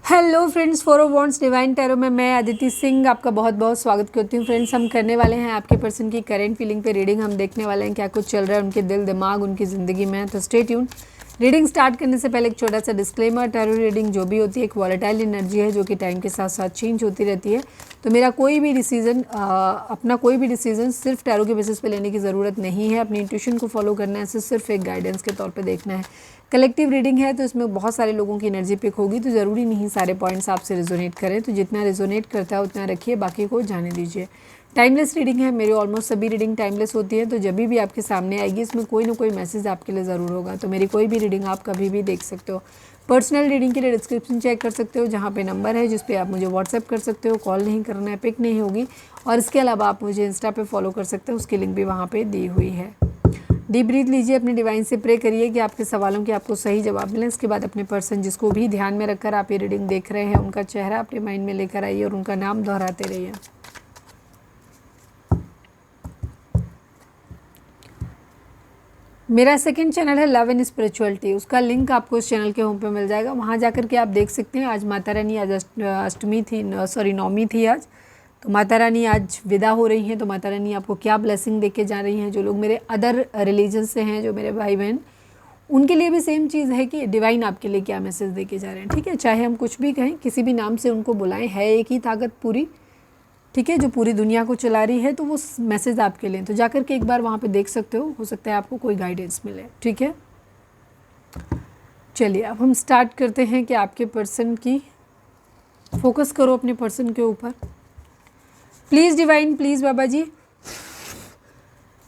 Hello friends, 4 of wands divine tarot में मैं अदिति सिंह आपका बहुत बहुत स्वागत करती हूँ। फ्रेंड्स, हम करने वाले हैं आपके पर्सन की करेंट फीलिंग पे रीडिंग। हम देखने वाले हैं क्या कुछ चल रहा है उनके दिल दिमाग उनकी ज़िंदगी में। तो स्टे ट्यून। रीडिंग स्टार्ट करने से पहले एक छोटा सा डिस्क्लेमर, टैरो रीडिंग जो भी होती है एक वॉलेटाइल एनर्जी है जो कि टाइम के साथ साथ चेंज होती रहती है। तो मेरा कोई भी डिसीजन अपना कोई भी डिसीजन सिर्फ टैरो के बेसिस पे लेने की ज़रूरत नहीं है। अपनी इंट्यूशन को फॉलो करना है, सिर्फ एक गाइडेंस के तौर पे देखना है। कलेक्टिव रीडिंग है तो इसमें बहुत सारे लोगों की एनर्जी पिक होगी, तो ज़रूरी नहीं सारे पॉइंट्स आपसे रिजोनेट करें। तो जितना रिजोनेट करता है उतना रखिए, बाकी को जाने दीजिए। टाइमलेस रीडिंग है, मेरी ऑलमोस्ट सभी रीडिंग टाइमलेस होती है। तो जब भी आपके सामने आएगी इसमें कोई ना कोई मैसेज आपके लिए ज़रूर होगा। तो मेरी कोई भी रीडिंग आप कभी भी देख सकते हो। पर्सनल रीडिंग के लिए डिस्क्रिप्शन चेक कर सकते हो, जहाँ पे नंबर है जिस पे आप मुझे व्हाट्सएप कर सकते हो। कॉल नहीं करना है, पिक नहीं होगी। और इसके अलावा आप मुझे इंस्टा पे फॉलो कर सकते हो, उसकी लिंक भी वहाँ पे दी हुई है। डीप ब्रीथ लीजिए, अपने डिवाइन से प्रे करिए कि आपके सवालों के आपको सही जवाब मिले। इसके बाद अपने पर्सन जिसको भी ध्यान में रखकर आप ये रीडिंग देख रहे हैं उनका चेहरा अपने माइंड में लेकर आइए और उनका नाम दोहराते रहिए। मेरा सेकंड चैनल है लव एंड स्पिरिचुअलिटी, उसका लिंक आपको इस चैनल के होम पे मिल जाएगा। वहाँ जाकर के आप देख सकते हैं। आज माता रानी, आज अष्टमी थी, नवमी थी आज। तो माता रानी आज विदा हो रही हैं। तो माता रानी आपको क्या ब्लेसिंग देके जा रही हैं। जो लोग मेरे अदर रिलीजन से हैं, जो मेरे भाई बहन, उनके लिए भी सेम चीज़ है कि डिवाइन आपके लिए क्या मैसेज देके जा रहे हैं। ठीक है, चाहे हम कुछ भी कहें, किसी भी नाम से उनको बुलाएं, है एक ही ताकत पूरी, ठीक है, जो पूरी दुनिया को चला रही है। तो वो मैसेज आपके लिए, तो जाकर के एक बार वहाँ पे देख सकते हो सकता है आपको कोई गाइडेंस मिले। ठीक है, चलिए अब हम स्टार्ट करते हैं कि आपके पर्सन की, फोकस करो अपने पर्सन के ऊपर। Please divine, please Baba ji,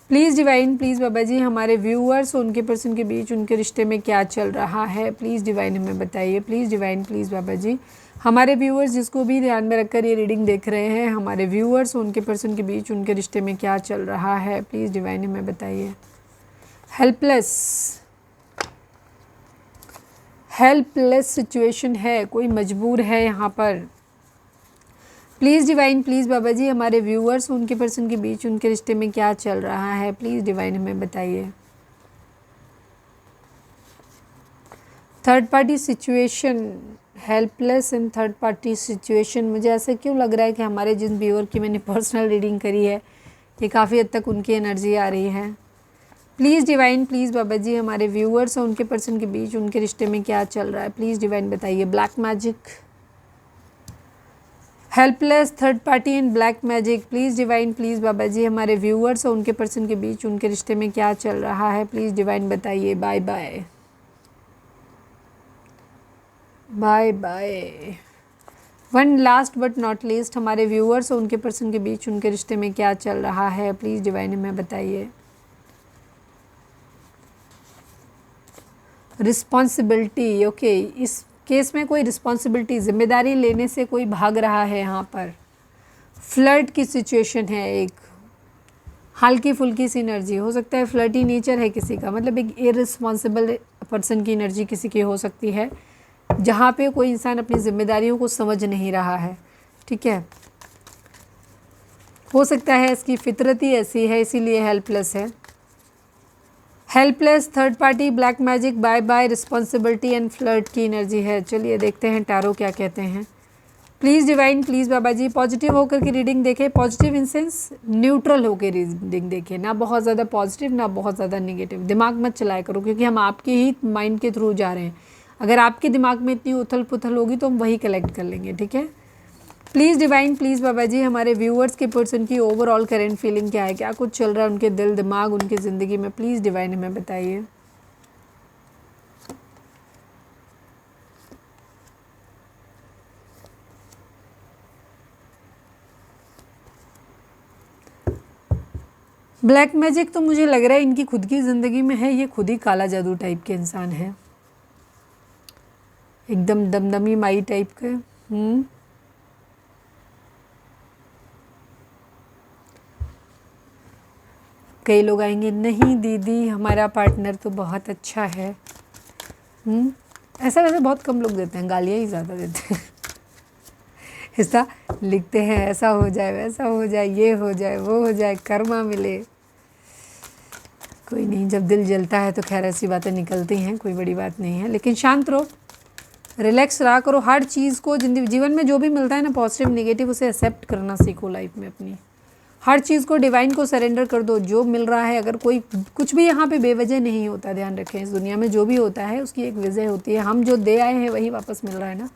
please divine, please बाबा जी, हमारे व्यूअर्स और उनके पर्सन के बीच उनके रिश्ते में क्या चल रहा है, प्लीज़ डिवाइन हमें बताइए। प्लीज़ डिवाइन, प्लीज़ बाबा जी, हमारे व्यूअर्स जिसको भी ध्यान में रखकर ये रीडिंग देख रहे हैं, हमारे व्यूअर्स और उनके पर्सन के बीच उनके रिश्ते में क्या चल रहा है, प्लीज़ डिवाइन हमें बताइए। हेल्पलेस, हेल्पलेस सिचुएशन है, कोई मजबूर है यहाँ पर। प्लीज़ डिवाइन, प्लीज़ बाबा जी, हमारे व्यूअर्स उनके पर्सन के बीच उनके रिश्ते में क्या चल रहा है, प्लीज़ डिवाइन हमें बताइए। Third party situation, helpless in third party situation. मुझे ऐसा क्यों लग रहा है कि हमारे जिन व्यूअर की मैंने पर्सनल रीडिंग करी है ये काफ़ी हद तक उनकी एनर्जी आ रही है। प्लीज़ डिवाइन, प्लीज़ बाबा जी, हमारे व्यूअर्स और उनके पर्सन के बीच उनके रिश्ते में क्या चल रहा है, प्लीज़ डिवाइन बताइए। Black magic, helpless third party and black magic, please divine, please बाबा जी, हमारे व्यूअर्स और उनके पर्सन के बीच उनके रिश्ते में क्या चल रहा है, प्लीज़ डिवाइन बताइए। Bye bye, bye bye. One last but not least, हमारे व्यूअर्स और उनके पर्सन के बीच उनके रिश्ते में क्या चल रहा है, प्लीज़ डिवाइन हमें बताइए। रिस्पॉन्सिबिलिटी, ओके, इस केस में कोई रिस्पॉन्सिबिलिटी, जिम्मेदारी लेने से कोई भाग रहा है यहाँ पर। फ्लर्ट की सिचुएशन है, एक हल्की फुल्की सी एनर्जी हो सकता है, फ्लर्टी नेचर है किसी का, मतलब एक इररिस्पॉन्सिबल पर्सन की एनर्जी किसी की हो सकती है, जहाँ पे कोई इंसान अपनी जिम्मेदारियों को समझ नहीं रहा है। ठीक है, हो सकता है इसकी फितरत ही ऐसी है, इसीलिए हेल्पलेस है। Helpless third party black magic, bye bye, responsibility and flirt की एनर्जी है। चलिए देखते हैं टैरो क्या कहते हैं। Please divine, please Baba ji, positive होकर की रीडिंग देखें। पॉजिटिव इन सेंस न्यूट्रल होकर रीडिंग देखें, ना बहुत ज़्यादा पॉजिटिव ना बहुत ज़्यादा नेगेटिव। दिमाग मत चलाया करो क्योंकि हम आपके ही माइंड के थ्रू जा रहे हैं। अगर आपके दिमाग में इतनी उथल पुथल होगी तो हम वही कलेक्ट कर लेंगे। ठीक है, प्लीज़ डिवाइन, प्लीज़ बाबा जी, हमारे व्यूअर्स के पर्सन की ओवरऑल करेंट फीलिंग क्या है, क्या कुछ चल रहा है उनके दिल दिमाग उनकी ज़िंदगी में, प्लीज़ डिवाइन हमें बताइए। ब्लैक मैजिक तो मुझे लग रहा है इनकी खुद की ज़िंदगी में है, ये खुद ही काला जादू टाइप के इंसान है, एकदम दमदमी माई टाइप के। कई लोग आएंगे, नहीं दीदी हमारा पार्टनर तो बहुत अच्छा है। ऐसा वैसे बहुत कम लोग देते हैं, गालियाँ ही ज़्यादा देते हैं। ऐसा लिखते हैं, ऐसा हो जाए, वैसा हो जाए, ये हो जाए, वो हो जाए, कर्मा मिले। कोई नहीं, जब दिल जलता है तो खैर ऐसी बातें निकलती हैं, कोई बड़ी बात नहीं है। लेकिन शांत रहो, रिलैक्स रहा करो, हर चीज़ को जीवन में जो भी मिलता है ना पॉजिटिव नेगेटिव उसे एक्सेप्ट करना सीखो लाइफ में अपनी। हर चीज़ को डिवाइन को सरेंडर कर दो, जो मिल रहा है। अगर कोई कुछ भी यहाँ पे बेवजह नहीं होता, ध्यान रखें, इस दुनिया में जो भी होता है उसकी एक वजह होती है। हम जो दे आए हैं वही वापस मिल रहा है ना,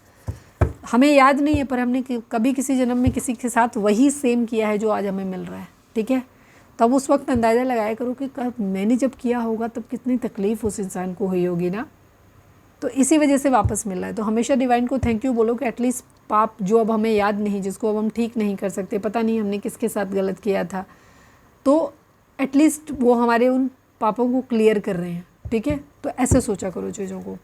हमें याद नहीं है पर हमने कभी किसी जन्म में किसी के साथ वही सेम किया है जो आज हमें मिल रहा है, ठीक है। तब उस वक्त अंदाज़ा लगाया करो कि मैंने जब किया होगा तब कितनी तकलीफ़ उस इंसान को हुई होगी ना, तो इसी वजह से वापस मिल रहा है। तो हमेशा डिवाइन को थैंक यू बोलो कि एटलीस्ट पाप जो अब हमें याद नहीं, जिसको अब हम ठीक नहीं कर सकते, पता नहीं हमने किसके साथ गलत किया था, तो एटलीस्ट वो हमारे उन पापों को क्लियर कर रहे हैं, ठीक है। तो ऐसे सोचा करो चीज़ों को।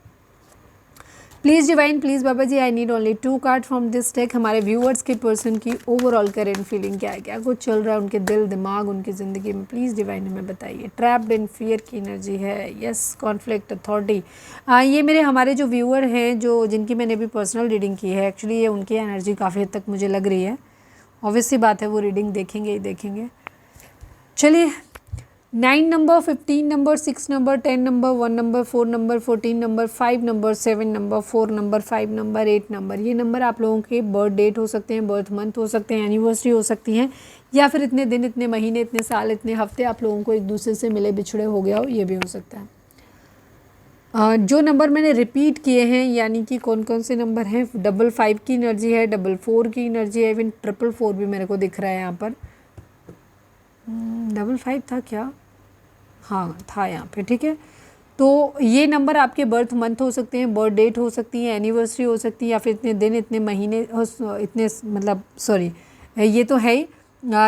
प्लीज़ डिवाइन, प्लीज़ बाबा जी, I need only 2 card from this deck. हमारे व्यूअर्स के पर्सन की ओवरऑल करेंट फीलिंग क्या है, क्या कुछ चल रहा है उनके दिल दिमाग उनकी ज़िंदगी में, प्लीज़ डिवाइन हमें बताइए। ट्रैप्ड इन फियर की एनर्जी है, यस, कॉन्फ्लिक्ट, अथॉरिटी। ये मेरे हमारे जो व्यूअर हैं, जो जिनकी मैंने अभी पर्सनल रीडिंग की है, एक्चुअली ये उनकी एनर्जी काफ़ी हद तक मुझे लग रही है। ऑब्वियस सी बात है, वो रीडिंग देखेंगे ही देखेंगे। चलिए, 9 number, 15 number, 6 number, 10 number, 1 number, 4 number, 14 number, 5 number, 7 number, 4 number, 5 number, 8 number, ये नंबर आप लोगों के बर्थ डेट हो सकते हैं, बर्थ मंथ हो सकते हैं, एनिवर्सरी हो सकती हैं, या फिर इतने दिन, इतने महीने, इतने साल, इतने हफ्ते आप लोगों को एक दूसरे से मिले बिछड़े हो गया हो, ये भी हो सकता है। जो नंबर मैंने रिपीट किए हैं, यानी कि कौन कौन से नंबर हैं, 55 की एनर्जी है, 44 की एनर्जी है, इवन 444 भी मेरे को दिख रहा है यहाँ पर। 55 था क्या, हाँ था यहाँ पे, ठीक है। तो ये नंबर आपके बर्थ मंथ हो सकते हैं, बर्थ डेट हो सकती है, एनिवर्सरी हो सकती है, या फिर इतने दिन, इतने महीने, इतने मतलब सॉरी ये तो है ही।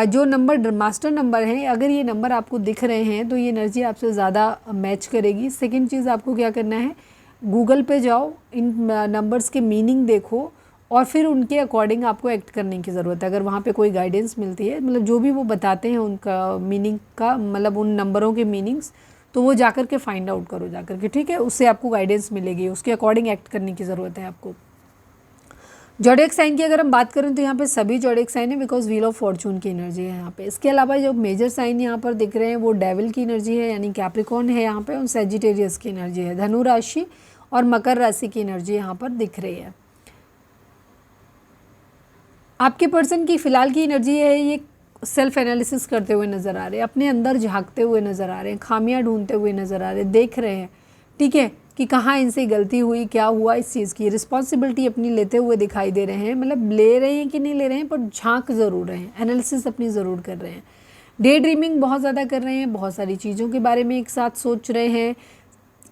जो नंबर मास्टर नंबर है, अगर ये नंबर आपको दिख रहे हैं तो ये एनर्जी आपसे ज़्यादा मैच करेगी। सेकंड चीज़ आपको क्या करना है, गूगल पे जाओ, इन नंबर्स के मीनिंग देखो और फिर उनके अकॉर्डिंग आपको एक्ट करने की ज़रूरत है। अगर वहाँ पे कोई गाइडेंस मिलती है, मतलब जो भी वो बताते हैं उनका मीनिंग का, मतलब उन नंबरों के मीनिंग्स, तो वो जाकर के फाइंड आउट करो जाकर के, ठीक है। उससे आपको गाइडेंस मिलेगी, उसके अकॉर्डिंग एक्ट करने की ज़रूरत है आपको। जोडिएक साइन की अगर हम बात करें तो यहाँ पे सभी जोडिएक साइन है, बिकॉज व्हील ऑफ फॉर्चून की एनर्जी है यहाँ पे। इसके अलावा जो मेजर साइन यहाँ पर दिख रहे हैं वो डेविल की एनर्जी है, यानी कैप्रिकॉर्न है यहाँ पे, और सैजिटेरियस की एनर्जी है। धनु राशि और मकर राशि की एनर्जी यहाँ पर दिख रही है। आपके पर्सन की फ़िलहाल की एनर्जी है, ये सेल्फ एनालिसिस करते हुए नज़र आ रहे हैं, अपने अंदर झांकते हुए नज़र आ रहे हैं, खामियां ढूंढते हुए नज़र आ रहे हैं, देख रहे हैं, ठीक है, कि कहाँ इनसे गलती हुई, क्या हुआ, इस चीज़ की रिस्पॉन्सिबिलिटी अपनी लेते हुए दिखाई दे रहे हैं। मतलब ले रहे हैं कि नहीं ले रहे हैं, पर झांक ज़रूर रहे हैं, एनालिसिस अपनी ज़रूर कर रहे हैं। डे ड्रीमिंग बहुत ज़्यादा कर रहे हैं, बहुत सारी चीज़ों के बारे में एक साथ सोच रहे हैं,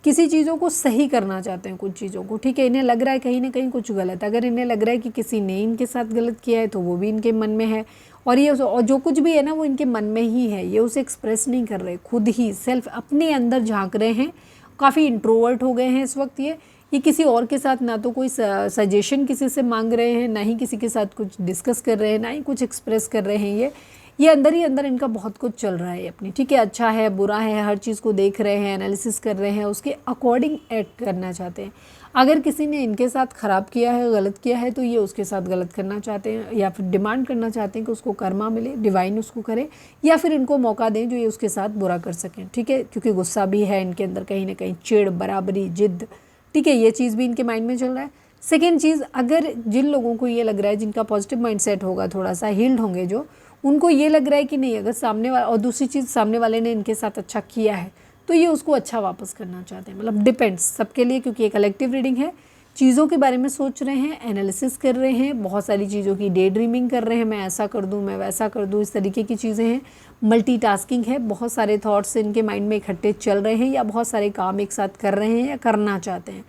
किसी चीज़ों को सही करना चाहते हैं, कुछ चीज़ों को, ठीक है। इन्हें लग रहा है कहीं ना कहीं कुछ गलत, अगर इन्हें लग रहा है कि किसी ने इनके साथ गलत किया है तो वो भी इनके मन में है, और ये और जो कुछ भी है ना वो इनके मन में ही है, ये उसे एक्सप्रेस नहीं कर रहे, खुद ही सेल्फ अपने अंदर झांक रहे हैं। काफ़ी इंट्रोवर्ट हो गए हैं इस वक्त ये किसी और के साथ ना तो कोई सजेशन किसी से मांग रहे हैं, ना ही किसी के साथ कुछ डिस्कस कर रहे हैं, ना ही कुछ एक्सप्रेस कर रहे हैं। ये अंदर ही अंदर इनका बहुत कुछ चल रहा है अपनी, ठीक है। अच्छा है बुरा है, हर चीज़ को देख रहे हैं, एनालिसिस कर रहे हैं, उसके अकॉर्डिंग एक्ट करना चाहते हैं। अगर किसी ने इनके साथ ख़राब किया है, गलत किया है, तो ये उसके साथ गलत करना चाहते हैं, या फिर डिमांड करना चाहते हैं कि उसको कर्मा मिले, डिवाइन उसको करे, या फिर इनको मौका दें जो ये उसके साथ बुरा कर सकें, ठीक है। क्योंकि गुस्सा भी है इनके अंदर, कहीं ना कहीं चिड़, बराबरी, जिद, ठीक है, ये चीज़ भी इनके माइंड में चल रहा है। सेकेंड चीज़, अगर जिन लोगों को ये लग रहा है, जिनका पॉजिटिव माइंड सेट होगा, थोड़ा सा हील्ड होंगे, जो उनको ये लग रहा है कि नहीं, अगर सामने वाला, और दूसरी चीज़ सामने वाले ने इनके साथ अच्छा किया है तो ये उसको अच्छा वापस करना चाहते हैं। मतलब डिपेंड्स सबके लिए, क्योंकि ये कलेक्टिव रीडिंग है। चीज़ों के बारे में सोच रहे हैं, एनालिसिस कर रहे हैं, बहुत सारी चीज़ों की डे ड्रीमिंग कर रहे हैं, मैं ऐसा कर दूं, मैं वैसा कर दूं, इस तरीके की चीज़ें हैं। मल्टीटास्किंग है, बहुत सारे थॉट्स इनके माइंड में इकट्ठे चल रहे हैं, या बहुत सारे काम एक साथ कर रहे हैं या करना चाहते हैं।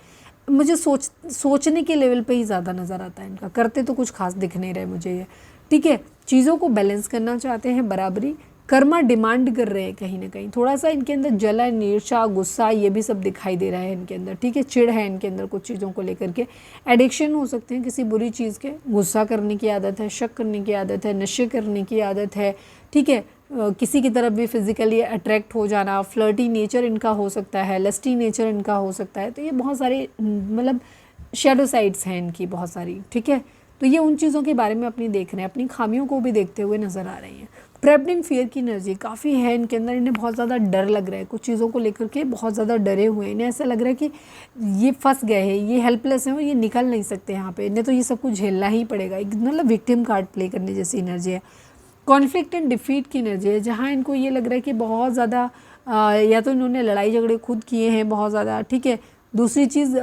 मुझे सोचने के लेवल पे ही ज़्यादा नज़र आता है इनका, करते तो कुछ खास दिख नहीं रहे मुझे ये, ठीक है। चीज़ों को बैलेंस करना चाहते हैं, बराबरी, कर्मा डिमांड कर रहे हैं कहीं ना कहीं। थोड़ा सा इनके अंदर जलन, ईर्ष्या, गुस्सा, ये भी सब दिखाई दे रहा है इनके अंदर, ठीक है। चिढ़ है इनके अंदर कुछ चीज़ों को लेकर के, एडिक्शन हो सकते हैं किसी बुरी चीज़ के, गुस्सा करने की आदत है, शक करने की आदत है, नशे करने की आदत है, ठीक है। किसी की तरफ भी फिज़िकली अट्रैक्ट हो जाना, फ्लर्टी नेचर इनका हो सकता है, लस्टी नेचर इनका हो सकता है। तो ये बहुत सारे मतलब शेडो साइड्स हैं इनकी बहुत सारी, ठीक है। तो ये उन चीज़ों के बारे में अपनी देख रहे हैं, अपनी खामियों को भी देखते हुए नज़र आ रही हैं। ट्रैप्ड इन फियर की एनर्जी काफ़ी है इनके अंदर। इन्हें बहुत ज़्यादा डर लग रहा है, कुछ चीज़ों को लेकर के बहुत ज़्यादा डरे हुए हैं। इन्हें ऐसा लग रहा है कि ये फंस गए हैं, ये हेल्पलेस हैं और ये निकल नहीं सकते यहाँ पे, इन्हें तो ये सब कुछ झेलना ही पड़ेगा। एक मतलब विक्टिम कार्ड प्ले करने जैसी एनर्जी है। कॉन्फ्लिक्ट एंड डिफीट की एनर्जी है, जहाँ इनको ये लग रहा है कि बहुत ज़्यादा या तो इन्होंने लड़ाई झगड़े खुद किए हैं बहुत ज़्यादा, ठीक है। दूसरी चीज़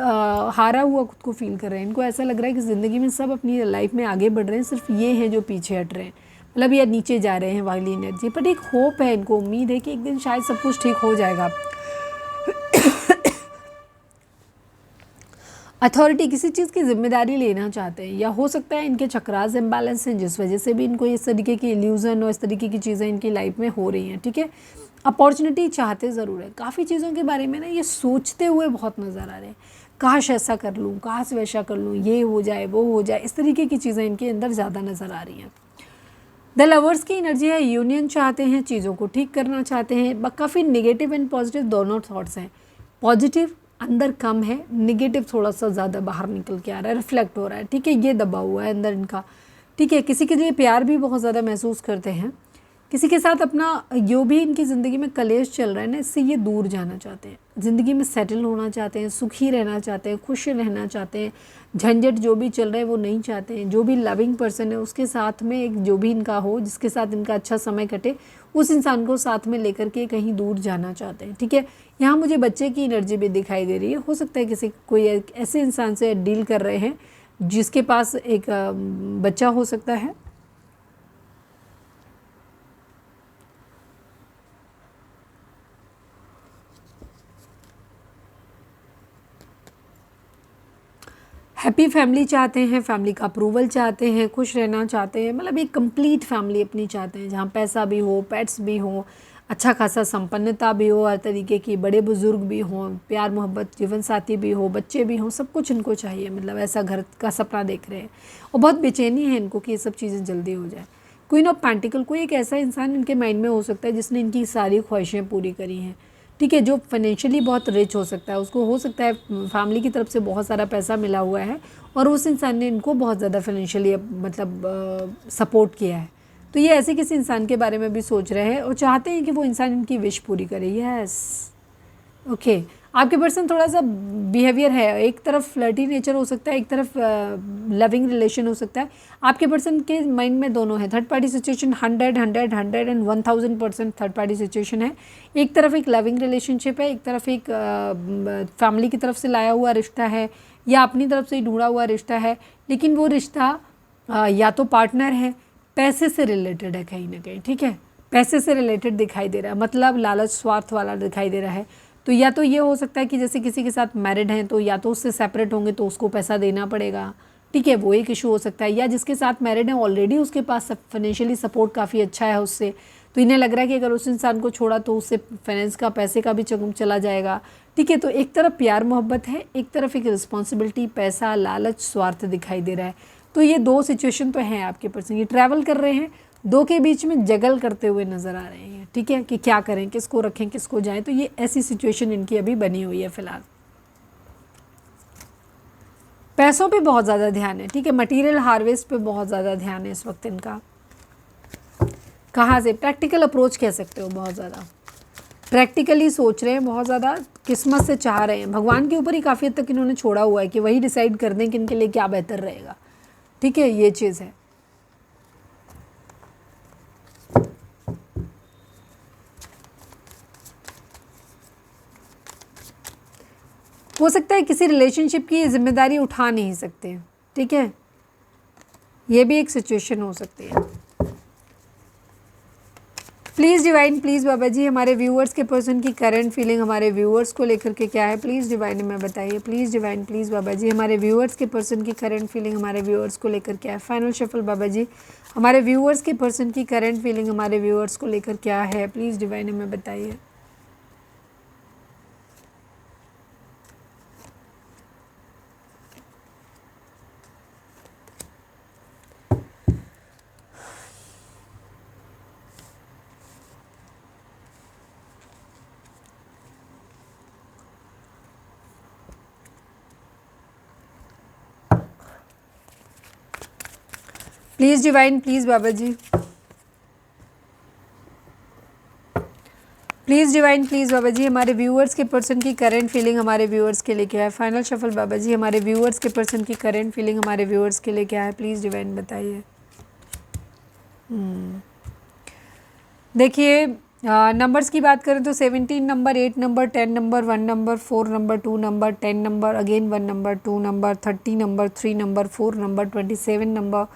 हारा हुआ खुद को फील कर रहे हैं। इनको ऐसा लग रहा है कि ज़िंदगी में सब अपनी लाइफ में आगे बढ़ रहे हैं, सिर्फ ये हैं जो पीछे हट रहे हैं, मतलब या नीचे जा रहे हैं वाली एनर्जी। बट एक होप है इनको, उम्मीद है कि एक दिन शायद सब कुछ ठीक हो जाएगा। अथॉरिटी, किसी चीज़ की जिम्मेदारी लेना चाहते हैं, या हो सकता है इनके चक्रास इम्बैलेंस हैं जिस वजह से भी इनको इस तरीके की इल्यूज़न और इस तरीके की चीज़ें इनकी लाइफ में हो रही हैं, ठीक है। अपॉर्चुनिटी चाहते ज़रूर है, काफ़ी चीज़ों के बारे में ना ये सोचते हुए बहुत नज़र आ रहे हैं, काश ऐसा कर लूँ, काश वैसा कर लूँ, ये हो जाए वो हो जाए, इस तरीके की चीज़ें इनके अंदर ज़्यादा नज़र आ रही हैं। द लवर्स की एनर्जी है, यूनियन चाहते हैं, चीज़ों को ठीक करना चाहते हैं। काफ़ी नेगेटिव एंड पॉजिटिव दोनों थॉट्स हैं। पॉजिटिव अंदर कम है, नेगेटिव थोड़ा सा ज़्यादा बाहर निकल के आ रहा है, रिफ्लेक्ट हो रहा है, ठीक है। ये दबा हुआ है अंदर इनका, ठीक है। किसी के लिए प्यार भी बहुत ज़्यादा महसूस करते हैं, किसी के साथ अपना जो भी इनकी ज़िंदगी में कलेश चल रहा है ना, इससे ये दूर जाना चाहते हैं, ज़िंदगी में सेटल होना चाहते हैं, सुखी रहना चाहते हैं, खुश रहना चाहते हैं। झंझट जो भी चल रहा है वो नहीं चाहते हैं। जो भी लविंग पर्सन है उसके साथ में एक जो भी इनका हो, जिसके साथ इनका अच्छा समय कटे, उस इंसान को साथ में लेकर के कहीं दूर जाना चाहते हैं, ठीक है। यहाँ मुझे बच्चे की एनर्जी भी दिखाई दे रही है। हो सकता है किसी कोई ऐसे इंसान से डील कर रहे हैं जिसके पास एक बच्चा हो सकता है। हैप्पी फैमिली चाहते हैं, फैमिली का अप्रूवल चाहते हैं, खुश रहना चाहते हैं, मतलब एक कंप्लीट फैमिली अपनी चाहते हैं जहाँ पैसा भी हो, पेट्स भी हो, अच्छा खासा संपन्नता भी हो, हर तरीके की बड़े बुजुर्ग भी हों, प्यार मोहब्बत जीवन साथी भी हो, बच्चे भी हों, सब कुछ इनको चाहिए। मतलब ऐसा घर का सपना देख रहे हैं और बहुत बेचैनी है इनको कि ये सब चीज़ें जल्दी हो जाए। क्वीन ऑफ पेंटिकल, कोई एक ऐसा इंसान इनके माइंड में हो सकता है जिसने इनकी सारी ख्वाहिशें पूरी करी हैं, ठीक है। जो फाइनेंशियली बहुत रिच हो सकता है, उसको हो सकता है फैमिली की तरफ से बहुत सारा पैसा मिला हुआ है और उस इंसान ने इनको बहुत ज़्यादा फाइनेंशियली मतलब सपोर्ट किया है। तो ये ऐसे किसी इंसान के बारे में भी सोच रहे हैं और चाहते हैं कि वो इंसान इनकी विश पूरी करे। Yes, okay. आपके पर्सन थोड़ा सा बिहेवियर है, एक तरफ फ्लर्टी नेचर हो सकता है, एक तरफ लविंग रिलेशन हो सकता है। आपके पर्सन के माइंड में दोनों है। Third party situation 100 100 100 and 1000% third party situation है। एक तरफ एक लविंग रिलेशनशिप है, एक तरफ एक फैमिली की तरफ से लाया हुआ रिश्ता है या अपनी तरफ से ही ढूंढा हुआ रिश्ता है। लेकिन वो रिश्ता या तो पार्टनर है, पैसे से रिलेटेड है कहीं ना कहीं, ठीक है। पैसे से रिलेटेड दिखाई दे रहा है, मतलब लालच स्वार्थ वाला दिखाई दे रहा है। तो या तो ये हो सकता है कि जैसे किसी के साथ मैरिड हैं तो या तो उससे सेपरेट होंगे तो उसको पैसा देना पड़ेगा, ठीक है, वो एक इशू हो सकता है। या जिसके साथ मैरिड है ऑलरेडी उसके पास फाइनेंशियली सपोर्ट काफ़ी अच्छा है उससे, तो इन्हें लग रहा है कि अगर उस इंसान को छोड़ा तो उससे फाइनेंस का पैसे का भी चला जाएगा, ठीक है। तो एक तरफ प्यार मोहब्बत है, एक तरफ एक रिस्पॉन्सिबिलिटी, पैसा, लालच, स्वार्थ दिखाई दे रहा है। तो ये दो सिचुएशन तो हैं आपके पर्सन। ये ट्रैवल कर रहे हैं, दो के बीच में जगल करते हुए नज़र आ रहे हैं, ठीक है, कि क्या करें, किसको रखें, किसको जाएं। तो ये ऐसी सिचुएशन इनकी अभी बनी हुई है फ़िलहाल। पैसों पे बहुत ज़्यादा ध्यान है, ठीक है। मटेरियल हार्वेस्ट पे बहुत ज़्यादा ध्यान है इस वक्त इनका। कहाँ से? प्रैक्टिकल अप्रोच कह सकते हो, बहुत ज़्यादा प्रैक्टिकली सोच रहे हैं, बहुत ज़्यादा किस्मत से चाह रहे हैं। भगवान के ऊपर ही काफ़ी हद तक इन्होंने छोड़ा हुआ है कि वही डिसाइड कर दें कि इनके लिए क्या बेहतर रहेगा, ठीक है, ये चीज़ है। हो सकता है किसी रिलेशनशिप की जिम्मेदारी उठा नहीं सकते, ठीक है, ये भी एक सिचुएशन हो सकती है। प्लीज़ डिवाइन, प्लीज़ बाबा जी, हमारे व्यूअर्स के पर्सन की करंट फीलिंग हमारे व्यूअर्स को लेकर के क्या है, प्लीज़ डिवाइन हमें बताइए। प्लीज़ डिवाइन, प्लीज़ बाबा जी, हमारे व्यूअर्स के पर्सन की करंट फीलिंग हमारे व्यूअर्स को लेकर क्या है। फाइनल शफल बाबा जी, हमारे व्यूअर्स के पर्सन की करंट फीलिंग हमारे व्यूअर्स को लेकर क्या है, प्लीज़ डिवाइन हमें बताइए। Please divine, please Baba ji. Please divine, please बाबा जी हमारे व्यूअर्स के पर्सन की करंट फीलिंग हमारे व्यूअर्स के लिए क्या है। फाइनल शफल बाबा जी हमारे व्यूअर्स के पर्सन की करंट फीलिंग हमारे व्यूअर्स के लिए क्या है, प्लीज़ डिवाइन बताइए। देखिए नंबर्स की बात करें तो 17 number, 8 number, 10 number, 1 number, 4 number, 2 number, 10 number, again 1 number, 2 number, 30 number, 3 number, 4 number, 27 number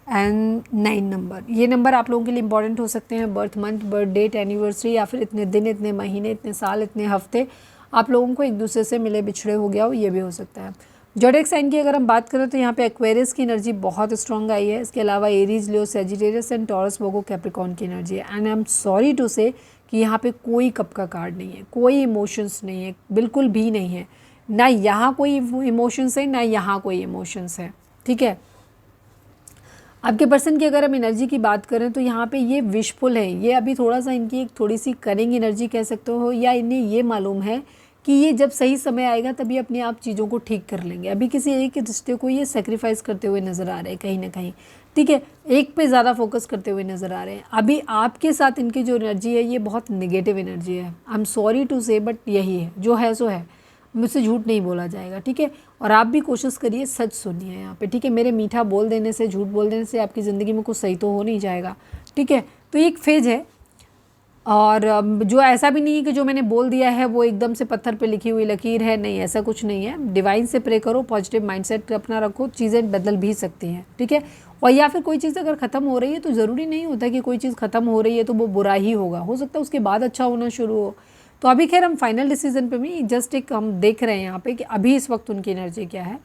and 9 number. ये नंबर आप लोगों के लिए इंपॉर्टेंट हो सकते हैं। Birth month, birth date, anniversary या फिर इतने दिन, इतने महीने, इतने साल, इतने हफ्ते आप लोगों को एक दूसरे से मिले बिछड़े हो गया हो, ये भी हो सकता है। ज़ोडिएक साइन की अगर हम बात करें तो यहाँ पे एक्वेरियस की एनर्जी बहुत स्ट्रॉन्ग आई है। इसके अलावा Aries, Leo, Sagittarius and Taurus, Virgo, Capricorn की एनर्जी है। And I am sorry to say कि यहाँ पे कोई कप का कार्ड नहीं है, कोई इमोशंस नहीं है, बिल्कुल भी नहीं है। ना यहाँ कोई इमोशंस है, ना यहाँ कोई इमोशंस है, ठीक है। आपके पर्सन की अगर हम एनर्जी की बात करें तो यहाँ पे ये विशफुल है। ये अभी थोड़ा सा इनकी एक थोड़ी सी कनिंग एनर्जी कह सकते हो, या इन्हें ये मालूम है कि ये जब सही समय आएगा तभी अपने आप चीज़ों को ठीक कर लेंगे। अभी किसी एक रिश्ते को ये सेक्रीफाइस करते हुए नज़र आ रहे हैं कहीं ना कहीं, ठीक है। एक पे ज़्यादा फोकस करते हुए नज़र आ रहे हैं। अभी आपके साथ इनकी जो एनर्जी है ये बहुत नेगेटिव एनर्जी है। आई एम सॉरी टू से, बट यही है, जो है सो है, मुझसे झूठ नहीं बोला जाएगा, ठीक है। और आप भी कोशिश करिए सच सुनिए यहाँ पे, ठीक है। मेरे मीठा बोल देने से, झूठ बोल देने से आपकी ज़िंदगी में कुछ सही तो हो नहीं जाएगा, ठीक है। तो ये एक फेज है, और जो ऐसा भी नहीं है कि जो मैंने बोल दिया है वो एकदम से पत्थर पे लिखी हुई लकीर है, नहीं, ऐसा कुछ नहीं है। डिवाइन से प्रे करो, पॉजिटिव माइंडसेट अपना रखो, चीज़ें बदल भी सकती हैं, ठीक है। और या फिर कोई चीज़ अगर ख़त्म हो रही है तो ज़रूरी नहीं होता कि कोई चीज़ ख़त्म हो रही है तो वो बुरा ही होगा, हो सकता है उसके बाद अच्छा होना शुरू हो। तो अभी खैर हम फाइनल डिसीजन पे भी जस्ट एक हम देख रहे हैं यहाँ पे कि अभी इस वक्त उनकी एनर्जी क्या है।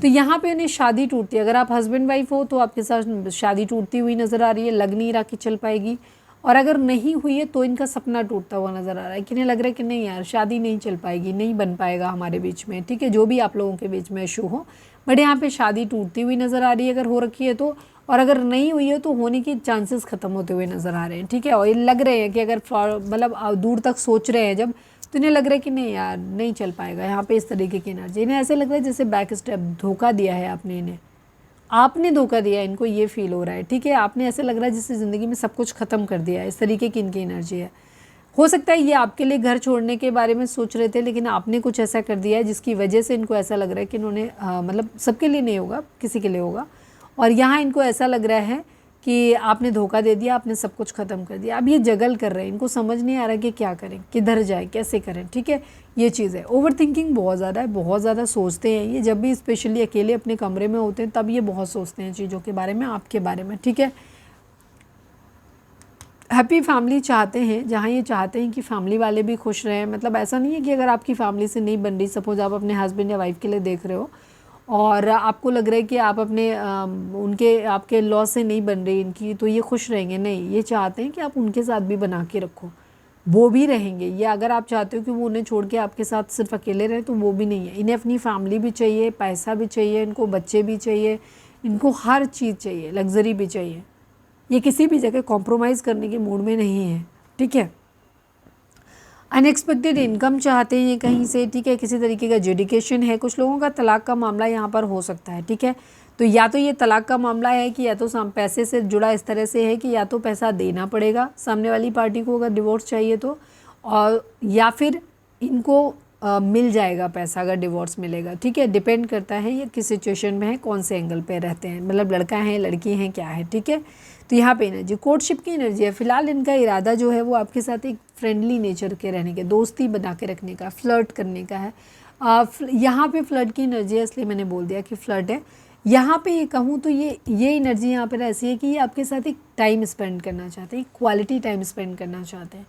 तो यहाँ पे उन्हें शादी टूटती है। अगर आप हस्बैंड वाइफ हो तो आपके साथ शादी टूटती हुई नज़र आ रही है, लग नहीं रहा कि चल पाएगी। और अगर नहीं हुई है तो इनका सपना टूटता हुआ नज़र आ रहा है कि इन्हें लग रहा है कि नहीं यार, शादी नहीं चल पाएगी, नहीं बन पाएगा हमारे बीच में, ठीक है। जो भी आप लोगों के बीच में इशू हो, बट यहाँ पे शादी टूटती हुई नज़र आ रही है अगर हो रखी है तो। और अगर नहीं हुई है तो होने के चांसेस ख़त्म होते हुए नज़र आ रहे हैं, ठीक है। और ये लग रहे हैं कि अगर मतलब दूर तक सोच रहे हैं जब, तो इन्हें लग रहा है कि नहीं यार, नहीं चल पाएगा। यहाँ पे इस तरीके की एनर्जी, इन्हें ऐसे लग रहा है जैसे बैक स्टेप, धोखा दिया है आपने इन्हें, आपने धोखा दिया, इनको ये फील हो रहा है, ठीक है। आपने ऐसे लग रहा है जैसे ज़िंदगी में सब कुछ ख़त्म कर दिया है, इस तरीके की इनकी एनर्जी है। हो सकता है ये आपके लिए घर छोड़ने के बारे में सोच रहे थे, लेकिन आपने कुछ ऐसा कर दिया है जिसकी वजह से इनको ऐसा लग रहा है कि इन्होंने मतलब सबके लिए नहीं होगा, किसी के लिए होगा। और यहाँ इनको ऐसा लग रहा है कि आपने धोखा दे दिया, आपने सब कुछ ख़त्म कर दिया। अब ये जगल कर रहे हैं, इनको समझ नहीं आ रहा कि क्या करें, किधर जाए, कैसे करें, ठीक है। ये चीज़ है, ओवर थिंकिंग बहुत ज़्यादा है, बहुत ज़्यादा सोचते हैं ये। जब भी स्पेशली अकेले अपने कमरे में होते हैं तब ये बहुत सोचते हैं चीज़ों के बारे में, आपके बारे में, ठीक है। हैप्पी फैमिली चाहते हैं, जहाँ ये चाहते हैं कि फैमिली वाले भी खुश रहें। मतलब ऐसा नहीं है कि अगर आपकी फैमिली से नहीं बन रही, सपोज आप अपने हस्बैंड या वाइफ के लिए देख रहे हो और आपको लग रहा है कि आप अपने उनके आपके लॉ से नहीं बन रही इनकी, तो ये खुश रहेंगे, नहीं, ये चाहते हैं कि आप उनके साथ भी बना के रखो, वो भी रहेंगे। ये अगर आप चाहते हो कि वो उन्हें छोड़ के आपके साथ सिर्फ अकेले रहें तो वो भी नहीं है। इन्हें अपनी फैमिली भी चाहिए, पैसा भी चाहिए, इनको बच्चे भी चाहिए, इनको हर चीज़ चाहिए, लग्जरी भी चाहिए। ये किसी भी जगह कॉम्प्रोमाइज़ करने के मूड में नहीं है, ठीक है। अनएक्सपेक्टेड इनकम चाहते हैं ये कहीं से, ठीक है। किसी तरीके का डेडिकेशन है। कुछ लोगों का तलाक का मामला यहाँ पर हो सकता है, ठीक है। तो या तो ये तलाक का मामला है कि या तो पैसे से जुड़ा इस तरह से है कि या तो पैसा देना पड़ेगा सामने वाली पार्टी को अगर डिवोर्स चाहिए तो, और या फिर इनको मिल जाएगा पैसा अगर डिवोर्स मिलेगा, ठीक है। डिपेंड करता है ये किस सिचुएशन में है, कौन से एंगल पे रहते हैं, मतलब लड़का है, लड़की है, क्या है, ठीक है। तो यहाँ पे एनर्जी कोर्टशिप की एनर्जी है। फिलहाल इनका इरादा जो है वो आपके साथ एक फ्रेंडली नेचर के रहने के, दोस्ती बना के रखने का, फ्लर्ट करने का है। यहाँ पे फ्लर्ट की एनर्जी है, इसलिए मैंने बोल दिया कि फ्लर्ट है। यहाँ पे ये कहूँ तो ये एनर्जी यहाँ पर ऐसी है कि ये आपके साथ एक टाइम स्पेंड करना चाहते हैं, क्वालिटी टाइम स्पेंड करना चाहते हैं।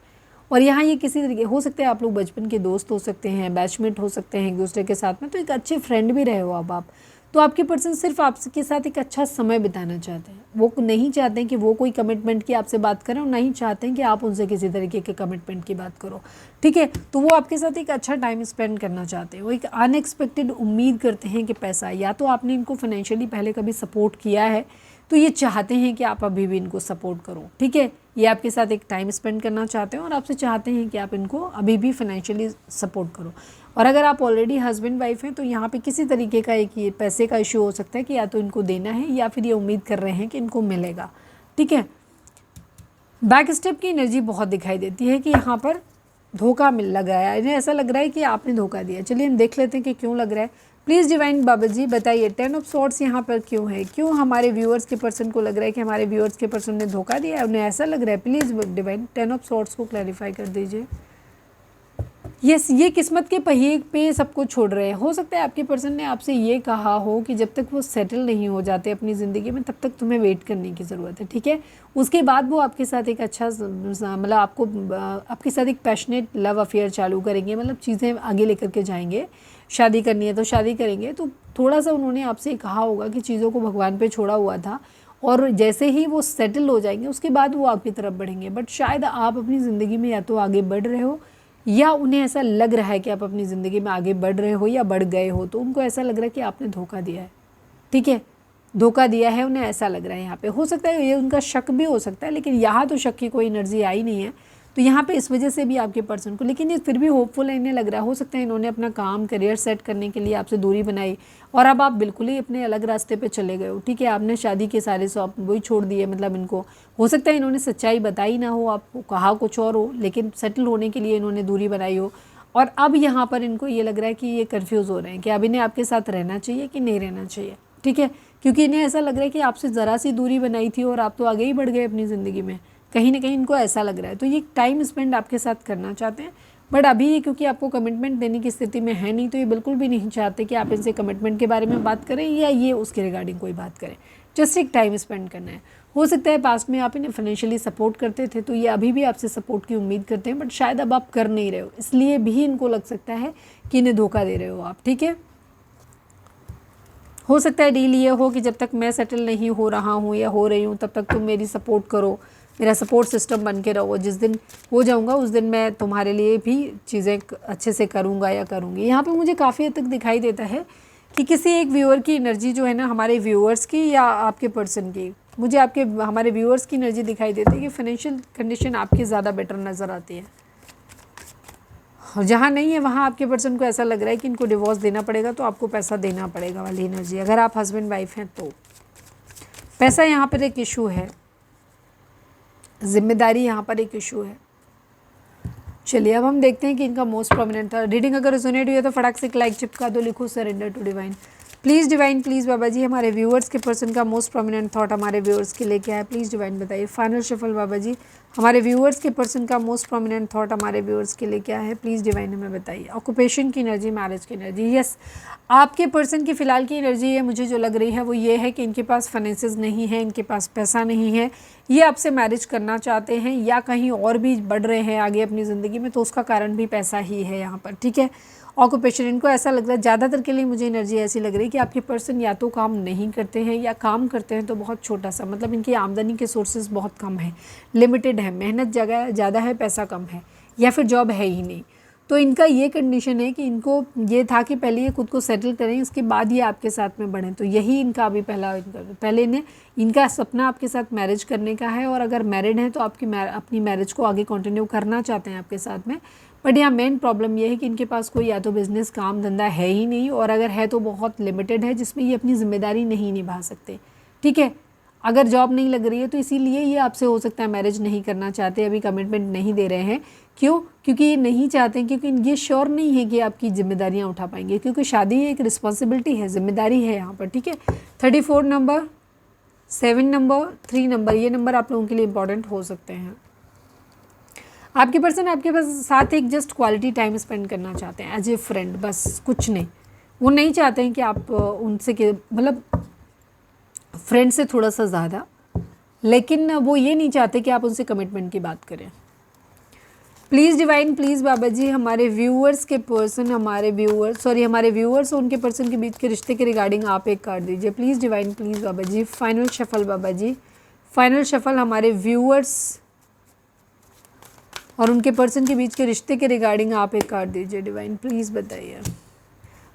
और यहाँ ये किसी तरीके, हो सकते हैं आप लोग बचपन के दोस्त हो सकते हैं, बैचमेट हो सकते हैं एक दूसरे के साथ में, तो एक अच्छे फ्रेंड भी रहे हो अब आप। तो आपके पर्सन सिर्फ आपके साथ एक अच्छा समय बिताना चाहते हैं। वो नहीं चाहते हैं कि वो कोई कमिटमेंट की आपसे बात करें, और नहीं चाहते हैं कि आप उनसे किसी तरीके के कमिटमेंट की बात करो, ठीक है। तो वो आपके साथ एक अच्छा टाइम स्पेंड करना चाहते हैं। वो एक अनएक्सपेक्टेड उम्मीद करते हैं कि पैसा, या तो आपने इनको फाइनेंशियली पहले कभी सपोर्ट किया है तो ये चाहते हैं कि आप अभी भी इनको सपोर्ट करो, ठीक है। ये आपके साथ एक टाइम स्पेंड करना चाहते हैं और आपसे चाहते हैं कि आप इनको अभी भी फाइनेंशियली सपोर्ट करो। और अगर आप ऑलरेडी हस्बैंड वाइफ हैं तो यहाँ पे किसी तरीके का एक ये पैसे का इशू हो सकता है कि या तो इनको देना है या फिर ये उम्मीद कर रहे हैं कि इनको मिलेगा, ठीक है। बैक स्टेप की एनर्जी बहुत दिखाई देती है कि यहाँ पर धोखा मिल लग रहा है, इन्हें ऐसा लग रहा है कि आपने धोखा दिया। चलिए हम देख लेते हैं कि क्यों लग रहा है। प्लीज़ डिवाइन बाबा जी बताइए 10 ऑफ सॉर्ड्स यहाँ पर क्यों है, क्यों हमारे व्यूअर्स के पर्सन को लग रहा है कि हमारे व्यूअर्स के पर्सन ने धोखा दिया है, उन्हें ऐसा लग रहा है। प्लीज़ डिवाइन 10 ऑफ सॉर्ड्स को क्लैरिफाई कर दीजिए। यस, ये किस्मत के पहिए पे सबको छोड़ रहे हैं। हो सकता है आपके पर्सन ने आपसे ये कहा हो कि जब तक वो सेटल नहीं हो जाते अपनी ज़िंदगी में तब तक तुम्हें वेट करने की ज़रूरत है, ठीक है। उसके बाद वो आपके साथ एक अच्छा मतलब आपके साथ एक पैशनेट लव अफेयर चालू करेंगे, मतलब चीज़ें आगे लेकर के जाएंगे। शादी करनी है तो शादी करेंगे। तो थोड़ा सा उन्होंने आपसे कहा होगा कि चीज़ों को भगवान पे छोड़ा हुआ था, और जैसे ही वो सेटल हो जाएंगे उसके बाद वो आपकी तरफ बढ़ेंगे। बट शायद आप अपनी ज़िंदगी में या तो आगे बढ़ रहे हो, या उन्हें ऐसा लग रहा है कि आप अपनी ज़िंदगी में आगे बढ़ रहे हो या बढ़ गए हो, तो उनको ऐसा लग रहा है कि आपने धोखा दिया है, ठीक है। धोखा दिया है, उन्हें ऐसा लग रहा है। यहाँ पे हो सकता है ये उनका शक भी हो सकता है, लेकिन यहाँ तो शक की कोई एनर्जी आई नहीं है, तो यहाँ पे इस वजह से भी आपके पर्सन को, लेकिन ये फिर भी होपफुल है। इन्हें लग रहा है हो सकता है इन्होंने अपना काम करियर सेट करने के लिए आपसे दूरी बनाई, और अब आप बिल्कुल ही अपने अलग रास्ते पे चले गए हो, ठीक है। आपने शादी के सारे शौक वही छोड़ दिए, मतलब इनको हो सकता है इन्होंने सच्चाई बताई ना हो, आपको कहा कुछ और हो, लेकिन सेटल होने के लिए इन्होंने दूरी बनाई हो। और अब यहाँ पर इनको ये लग रहा है कि ये कन्फ्यूज़ हो रहे हैं कि अब इन्हें आपके साथ रहना चाहिए कि नहीं रहना चाहिए, ठीक है। क्योंकि इन्हें ऐसा लग रहा है कि आपसे ज़रा सी दूरी बनाई थी और आप तो आगे ही बढ़ गए अपनी ज़िंदगी में, कहीं ना कहीं इनको ऐसा लग रहा है। तो ये टाइम स्पेंड आपके साथ करना चाहते हैं, बट अभी ये क्योंकि आपको कमिटमेंट देने की स्थिति में है नहीं, तो ये बिल्कुल भी नहीं चाहते कि आप इनसे कमिटमेंट के बारे में बात करें या ये उसके रिगार्डिंग कोई बात करें। जस्ट एक टाइम स्पेंड करना है। हो सकता है पास्ट में आप इन्हें फाइनेंशियली सपोर्ट करते थे, तो ये अभी भी आपसे सपोर्ट की उम्मीद करते हैं, बट शायद अब आप कर नहीं रहे हो, इसलिए भी इनको लग सकता है कि इन्हें धोखा दे रहे हो आप, ठीक है। हो सकता है डील ये हो कि जब तक मैं सेटल नहीं हो रहा हूँ या हो रही हूँ तब तक तुम मेरी सपोर्ट करो, मेरा सपोर्ट सिस्टम बन के रहो। जिस दिन हो जाऊँगा उस दिन मैं तुम्हारे लिए भी चीज़ें अच्छे से करूँगा या करूँगी। यहाँ पे मुझे काफ़ी हद तक दिखाई देता है कि किसी एक व्यूअर की एनर्जी जो है ना, हमारे व्यूअर्स की या आपके पर्सन की, मुझे हमारे व्यूअर्स की एनर्जी दिखाई देती है कि फाइनेंशियल कंडीशन आपकी ज़्यादा बेटर नज़र आती है, और जहाँ नहीं है वहाँ आपके पर्सन को ऐसा लग रहा है कि इनको डिवोर्स देना पड़ेगा, तो आपको पैसा देना पड़ेगा वाली एनर्जी। अगर आप हस्बैंड वाइफ हैं तो पैसा यहाँ पर एक इशू है, जिम्मेदारी यहाँ पर एक इशू है। चलिए अब हम देखते हैं कि इनका मोस्ट प्रोमिनेंट था। रीडिंग अगर रेजोनेट हुई है तो फटाक से एक लाइक चिपका दो, लिखो surrender to divine. Please divine, please बाबा जी हमारे व्यूअर्स के पर्सन का मोस्ट प्रोमिनेंट थॉट हमारे व्यूअर्स के लिए क्या है, प्लीज़ डिवाइन बताइए। फाइनल शफल बाबा जी हमारे व्यूअर्स के पर्सन का मोस्ट प्रोमिनेंट थॉट हमारे व्यूअर्स के लिए क्या है, प्लीज़ डिवाइन हमें बताइए। ऑक्यूपेशन की एनर्जी, मैरिज की एनर्जी। यस, आपके पर्सन की फ़िलहाल की एनर्जी है मुझे जो लग रही है वो ये है कि इनके पास फाइनेंसेस नहीं है, इनके पास पैसा नहीं है, ये आपसे मैरिज करना चाहते हैं या कहीं और भी बढ़ रहे हैं आगे अपनी ज़िंदगी में, तो उसका कारण भी पैसा ही है यहाँ पर, ठीक है। ऑक्यूपेशन, इनको ऐसा लग रहा है, ज़्यादातर के लिए मुझे एनर्जी ऐसी लग रही है कि आपके पर्सन या तो काम नहीं करते हैं या काम करते हैं तो बहुत छोटा सा, मतलब इनकी आमदनी के सोर्सेज बहुत कम है, लिमिटेड है, मेहनत जगह ज़्यादा है, पैसा कम है, या फिर जॉब है ही नहीं। तो इनका ये कंडीशन है कि इनको ये था कि पहले ये खुद को सेटल करें, इसके बाद ये आपके साथ में बढ़ें। तो यही इनका अभी पहले इनका सपना आपके साथ मैरिज करने का है, और अगर मैरिड हैं तो अपनी मैरिज को आगे कंटिन्यू करना चाहते हैं आपके साथ में। बट यहाँ मेन प्रॉब्लम ये है कि इनके पास कोई या तो बिज़नेस काम धंधा है ही नहीं, और अगर है तो बहुत लिमिटेड है जिसमें ये अपनी ज़िम्मेदारी नहीं निभा सकते, ठीक है। अगर जॉब नहीं लग रही है तो इसीलिए ये आपसे हो सकता है मैरिज नहीं करना चाहते, अभी कमिटमेंट नहीं दे रहे हैं। क्यों? क्योंकि ये नहीं चाहते, क्योंकि ये श्योर नहीं है कि आपकी जिम्मेदारियाँ उठा पाएंगे, क्योंकि शादी एक रिस्पॉन्सिबिलिटी है, जिम्मेदारी है यहाँ पर, ठीक है। 34 नंबर, 7 नंबर, 3 नंबर, ये नंबर आप लोगों के लिए इंपॉर्टेंट हो सकते हैं। आपके पर्सन आपके पास साथ एक जस्ट क्वालिटी टाइम स्पेंड करना चाहते हैं एज ए फ्रेंड, बस कुछ नहीं। वो नहीं चाहते हैं कि आप उनसे मतलब फ्रेंड से थोड़ा सा ज़्यादा, लेकिन वो ये नहीं चाहते कि आप उनसे कमिटमेंट की बात करें। प्लीज़ डिवाइन, प्लीज़ बाबा जी हमारे व्यूअर्स के पर्सन, हमारे व्यूअर्स और उनके पर्सन के बीच के रिश्ते के रिगार्डिंग आप एक कार्ड दीजिए। प्लीज़ डिवाइन, प्लीज़ बाबा जी। फाइनल शफल बाबा जी, फाइनल शफल हमारे व्यूअर्स और उनके पर्सन के बीच के रिश्ते के रिगार्डिंग आप एक कार्ड दीजिए डिवाइन, प्लीज़ बताइए।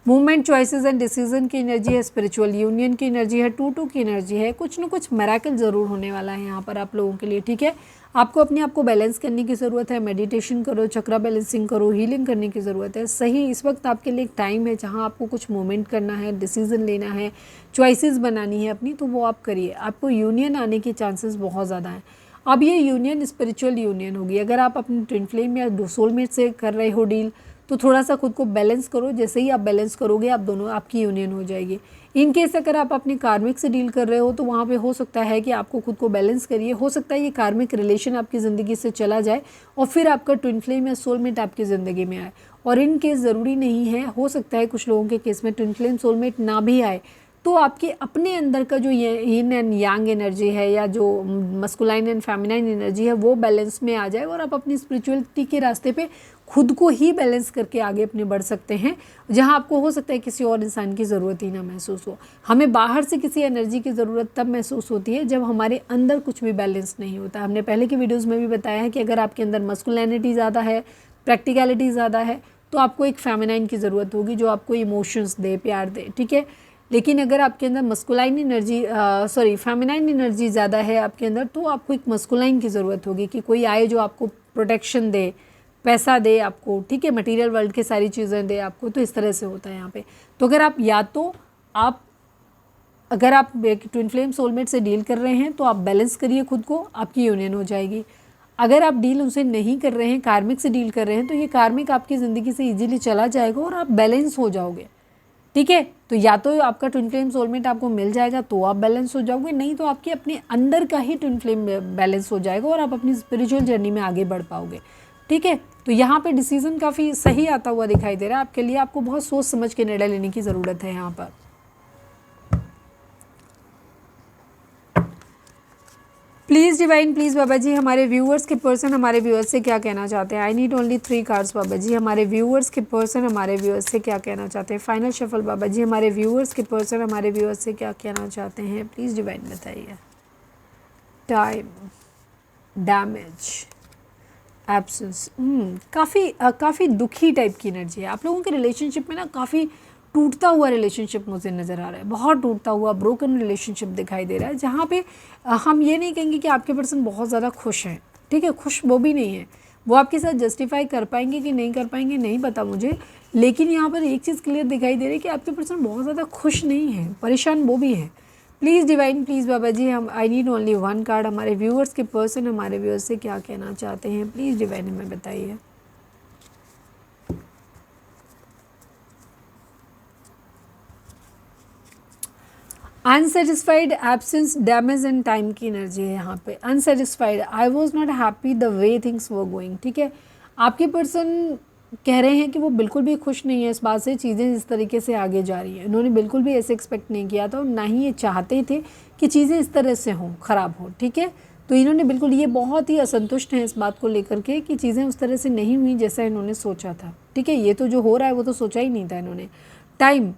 मूवमेंट, चॉइसेस एंड डिसीजन की एनर्जी है, स्पिरिचुअल यूनियन की एनर्जी है, 2-2 की एनर्जी है। कुछ ना कुछ मिरेकल ज़रूर होने वाला है यहाँ पर आप लोगों के लिए, ठीक है। आपको अपने आप को बैलेंस करने की ज़रूरत है, मेडिटेशन करो, चक्रा बैलेंसिंग करो, हीलिंग करने की ज़रूरत है। सही इस वक्त आपके लिए एक टाइम है जहाँ आपको कुछ मूवमेंट करना है, डिसीज़न लेना है, चॉइसेस बनानी है अपनी, तो वो आप करिए। आपको यूनियन आने के चांसेस बहुत ज़्यादा हैं। अब ये यूनियन स्पिरिचुअल यूनियन होगी। अगर आप अपने ट्विन फ्लेम या सोलमेट से कर रहे हो डील तो थोड़ा सा खुद को बैलेंस करो, जैसे ही आप बैलेंस करोगे आप दोनों आपकी यूनियन हो जाएगी। इन केस अगर आप अपने कार्मिक से डील कर रहे हो तो वहाँ पे हो सकता है कि आपको खुद को बैलेंस करिए, हो सकता है ये कार्मिक रिलेशन आपकी ज़िंदगी से चला जाए और फिर आपका ट्विन फ्लेम या सोलमेट आपकी ज़िंदगी में आए। और इन केस ज़रूरी नहीं है, हो सकता है कुछ लोगों के केस में ट्विन फ्लेम सोलमेट ना भी आए तो आपके अपने अंदर का जो यिन एंड यांग एनर्जी है या जो मस्कुलाइन एंड फेमिनाइन एनर्जी है वो बैलेंस में आ जाए और आप अपनी स्पिरिचुअलिटी के रास्ते पे खुद को ही बैलेंस करके आगे अपने बढ़ सकते हैं, जहां आपको हो सकता है किसी और इंसान की ज़रूरत ही ना महसूस हो। हमें बाहर से किसी एनर्जी की ज़रूरत तब महसूस होती है जब हमारे अंदर कुछ भी बैलेंस नहीं होता। हमने पहले की वीडियोज़ में भी बताया है कि अगर आपके अंदर मस्कुलिनिटी ज़्यादा है, प्रैक्टिकलिटी ज़्यादा है, तो आपको एक फेमिनाइन की ज़रूरत होगी जो आपको इमोशंस दे, प्यार दे, ठीक है। लेकिन अगर आपके अंदर मस्कुलाइन एनर्जी फेमिनाइन एनर्जी ज़्यादा है आपके अंदर, तो आपको एक मस्कुलाइन की ज़रूरत होगी कि कोई आए जो आपको प्रोटेक्शन दे, पैसा दे आपको, ठीक है, मटेरियल वर्ल्ड की सारी चीज़ें दे आपको। तो इस तरह से होता है यहाँ पे। तो अगर आप ट्विन फ्लेम सोलमेट से डील कर रहे हैं तो आप बैलेंस करिए खुद को, आपकी यूनियन हो जाएगी। अगर आप डील उनसे नहीं कर रहे हैं, कार्मिक से डील कर रहे हैं, तो ये कार्मिक आपकी ज़िंदगी से ईजिली चला जाएगा और आप बैलेंस हो जाओगे, ठीक है। तो या तो आपका ट्विन फ्लेम सोलमेट आपको मिल जाएगा तो आप बैलेंस हो जाओगे, नहीं तो आपके अपने अंदर का ही ट्विन फ्लेम बैलेंस हो जाएगा और आप अपनी स्पिरिचुअल जर्नी में आगे बढ़ पाओगे, ठीक है। तो यहाँ पे डिसीजन काफ़ी सही आता हुआ दिखाई दे रहा है आपके लिए। आपको बहुत सोच समझ के निर्णय लेने की ज़रूरत है यहाँ पर। प्लीज़ डिवाइन, प्लीज़ बाबा जी हमारे व्यूअर्स के पर्सन हमारे व्यूअर्स से क्या कहना चाहते हैं। आई नीड ओनली 3 कार्ड्स बाबा जी। हमारे व्यूअर्स के पर्सन हमारे व्यूअर्स से क्या कहना चाहते हैं। फाइनल शफल बाबा जी, हमारे व्यूअर्स के पर्सन हमारे व्यूअर्स से क्या कहना चाहते हैं, प्लीज़ डिवाइन बताइए। टाइम, डैमेज, एब्सेंस, काफ़ी दुखी टाइप की एनर्जी है आप लोगों के रिलेशनशिप में ना। काफ़ी टूटता हुआ रिलेशनशिप मुझे नज़र आ रहा है, बहुत टूटता हुआ ब्रोकन रिलेशनशिप दिखाई दे रहा है, जहाँ पे हम ये नहीं कहेंगे कि आपके पर्सन बहुत ज़्यादा खुश हैं, ठीक है, खुश वो भी नहीं है। वो आपके साथ जस्टिफाई कर पाएंगे कि नहीं कर पाएंगे नहीं पता मुझे, लेकिन यहाँ पर एक चीज़ क्लियर दिखाई दे रही है कि आपके पर्सन बहुत ज़्यादा खुश नहीं है, परेशान वो भी है। प्लीज़ डिवाइन, प्लीज़ बाबा जी, हम आई नीड ओनली 1 कार्ड। हमारे व्यूअर्स के पर्सन हमारे व्यूअर्स से क्या कहना चाहते हैं, प्लीज़ डिवाइन हमें बताइए। Unsatisfied, absence, damage and time की एनर्जी है यहाँ पे। Unsatisfied, I was not happy the way things were going, ठीक है। आपके पर्सन कह रहे हैं कि वो बिल्कुल भी खुश नहीं है इस बात से चीज़ें इस तरीके से आगे जा रही हैं। उन्होंने बिल्कुल भी ऐसे एक्सपेक्ट नहीं किया था और ना ही ये चाहते थे कि चीज़ें इस तरह से हों, ख़राब हों, ठीक है। तो इन्होंने बिल्कुल, ये बहुत ही असंतुष्ट हैं इस बात को लेकर के कि चीज़ें उस तरह से नहीं हुई जैसा इन्होंने सोचा था, ठीक है। ये तो जो हो रहा है वो तो सोचा ही नहीं था इन्होंने। Time,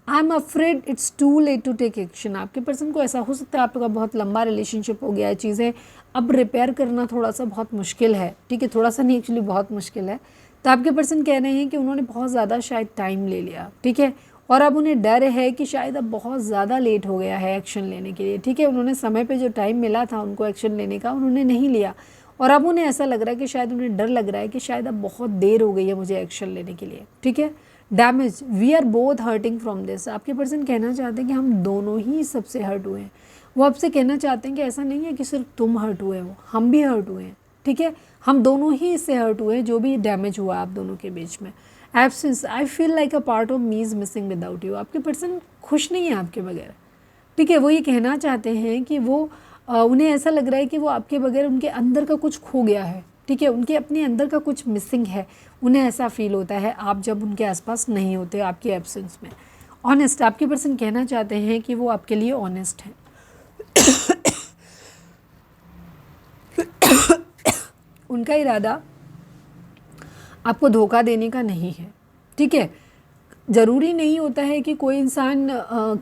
I am afraid it's too late to take action. आपके पर्सन को ऐसा हो सकता है आपका बहुत लंबा रिलेशनशिप हो गया है, चीज़ें अब रिपेयर करना थोड़ा सा बहुत मुश्किल है, ठीक है, थोड़ा सा नहीं एक्चुअली बहुत मुश्किल है। तो आपके पर्सन कह रहे हैं कि उन्होंने बहुत ज़्यादा शायद टाइम ले लिया, ठीक है, और अब उन्हें डर है कि शायद अब बहुत ज़्यादा लेट हो गया है एक्शन लेने के लिए, ठीक है। उन्होंने समय पे जो टाइम मिला था उनको एक्शन लेने का उन्होंने नहीं लिया और अब उन्हें ऐसा लग रहा है कि शायद उन्हें डर लग रहा है कि शायद अब बहुत देर हो गई है मुझे एक्शन लेने के लिए, ठीक है। Damage, we are both hurting from this. आपके पर्सन कहना चाहते हैं कि हम दोनों ही सबसे हर्ट हुए हैं। वो आपसे कहना चाहते हैं कि ऐसा नहीं है कि सिर्फ तुम हर्ट हुए हो, हम भी हर्ट हुए हैं, ठीक है, हम दोनों ही इससे हर्ट हुए हैं जो भी डैमेज हुआ आप दोनों के बीच में। Absence, I feel like a part of me is missing without you. आपके पर्सन खुश नहीं है आपके बगैर, ठीक है। वो ये कहना चाहते हैं कि वो उन्हें ऐसा लग रहा है कि वो आपके बगैर उनके अंदर का कुछ खो गया है, ठीक है, उनके अपने अंदर का कुछ मिसिंग है। उन्हें ऐसा फील होता है आप जब उनके आसपास नहीं होते, आपके एब्सेंस में। ऑनेस्ट, आपके पर्सन कहना चाहते हैं कि वो आपके लिए ऑनेस्ट है। उनका इरादा आपको धोखा देने का नहीं है, ठीक है। ज़रूरी नहीं होता है कि कोई इंसान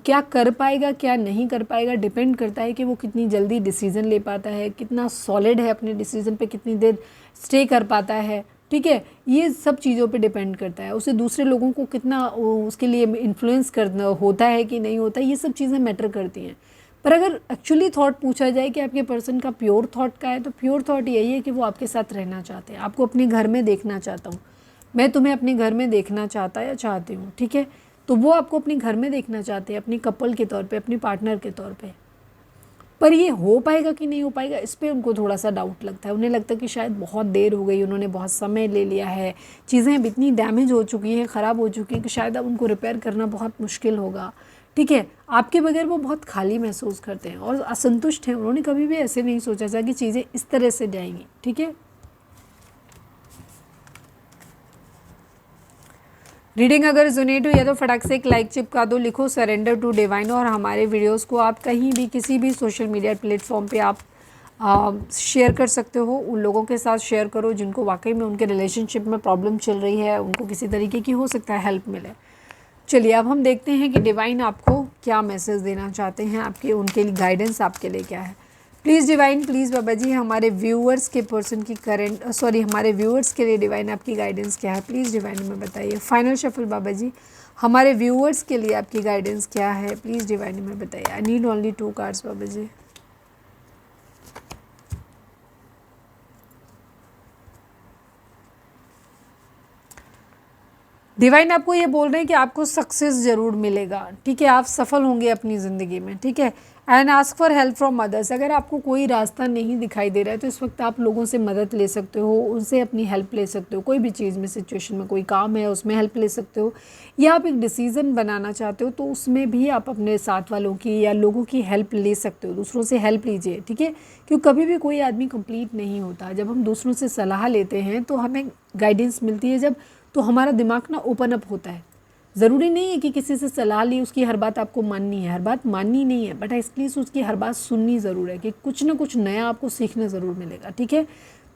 क्या कर पाएगा क्या नहीं कर पाएगा, डिपेंड करता है कि वो कितनी जल्दी डिसीज़न ले पाता है, कितना सॉलिड है अपने डिसीज़न पे, कितनी देर स्टे कर पाता है, ठीक है। ये सब चीज़ों पे डिपेंड करता है। उसे दूसरे लोगों को कितना उसके लिए इन्फ्लुएंस करना होता है कि नहीं होता, ये सब चीज़ें मैटर करती हैं। पर अगर एक्चुअली थॉट पूछा जाए कि आपके पर्सन का प्योर थॉट का है, तो प्योर थॉट यही है कि वो आपके साथ रहना चाहते हैं, आपको अपने घर में देखना चाहता हूँ, मैं तुम्हें अपने घर में देखना चाहता या चाहती हूँ, ठीक है। तो वो आपको अपने घर में देखना चाहते हैं, अपनी कपल के तौर पे, अपनी पार्टनर के तौर पे। पर ये हो पाएगा कि नहीं हो पाएगा, इस पे उनको थोड़ा सा डाउट लगता है। उन्हें लगता है कि शायद बहुत देर हो गई, उन्होंने बहुत समय ले लिया है, चीज़ें अब इतनी डैमेज हो चुकी हैं, ख़राब हो चुकी हैं कि शायद अब उनको रिपेयर करना बहुत मुश्किल होगा। ठीक है, आपके बगैर वो बहुत खाली महसूस करते हैं और असंतुष्ट हैं। उन्होंने कभी भी ऐसे नहीं सोचा था कि चीज़ें इस तरह से जाएंगी। ठीक है, रीडिंग अगर रिजोनेट हुई है तो फटाक से एक लाइक चिपका दो, लिखो सरेंडर टू डिवाइन। और हमारे वीडियोस को आप कहीं भी किसी भी सोशल मीडिया प्लेटफॉर्म पे आप शेयर कर सकते हो। उन लोगों के साथ शेयर करो जिनको वाकई में उनके रिलेशनशिप में प्रॉब्लम चल रही है, उनको किसी तरीके की हो सकता है हेल्प मिले। चलिए अब हम देखते हैं कि डिवाइन आपको क्या मैसेज देना चाहते हैं, आपके उनके लिए गाइडेंस आपके लिए क्या है। प्लीज़ डिवाइन, प्लीज़ बाबा जी हमारे व्यूअर्स के पर्सन की हमारे व्यूअर्स के लिए डिवाइन आपकी गाइडेंस क्या है, प्लीज़ डिवाइन में बताइए। फाइनल शफल बाबा जी हमारे व्यूअर्स के लिए आपकी गाइडेंस क्या है, प्लीज़ डिवाइन में बताइए। आई नीड ओनली 2 कार्ड्स बाबा जी। डिवाइन आपको ये बोल रहे हैं कि आपको सक्सेस ज़रूर मिलेगा। ठीक है, आप सफल होंगे अपनी ज़िंदगी में। ठीक है, and ask for help from others. अगर आपको कोई रास्ता नहीं दिखाई दे रहा है तो इस वक्त आप लोगों से मदद ले सकते हो, उनसे अपनी हेल्प ले सकते हो। कोई भी चीज़ में, सिचुएशन में, कोई काम है उसमें हेल्प ले सकते हो, या आप एक डिसीज़न बनाना चाहते हो तो उसमें भी आप अपने साथ वालों की या लोगों की हेल्प ले सकते हो। दूसरों से हेल्प लीजिए। ठीक है, क्योंकि कभी भी कोई आदमी कंप्लीट नहीं होता। जब हम दूसरों से सलाह लेते हैं तो हमें गाइडेंस मिलती है जब, तो हमारा दिमाग ना ओपन अप होता है। ज़रूरी नहीं है कि किसी से सलाह ली उसकी हर बात आपको माननी है, हर बात माननी नहीं है, बट एटलीस्ट उसकी हर बात सुननी ज़रूर है कि कुछ ना कुछ नया आपको सीखने ज़रूर मिलेगा। ठीक है,